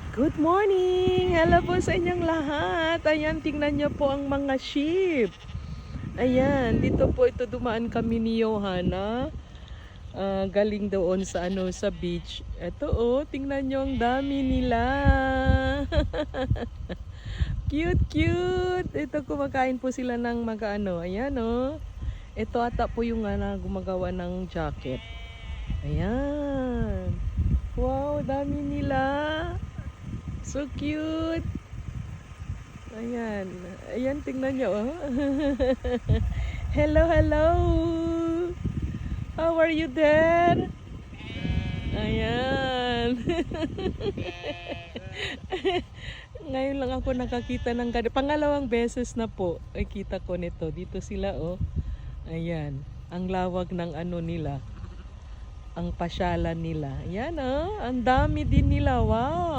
Good morning! Hello po sa inyong lahat. Ayan, tingnan niyo po ang mga sheep. Ayan, dito po ito dumaan kami ni Johanna. Galing doon sa sa beach. Ito oh, tingnan niyo ang dami nila. Cute, cute. Ito kumakain po sila ng ayan oh. Ito ata po yung gumagawa ng jacket. Ayan. Wow, dami nila. So cute. Ayan. Ayan, tingnan nyo, oh. Hello, hello. How are you there? Ayan. Ngayon lang ako nakakita ng ganito. Pangalawang beses na po ay kita ko nito. Dito sila, oh. Ayan. Ang lawag ng nila. Ang pasyalan nila. Ayan, oh. Ang dami din nila. Wow.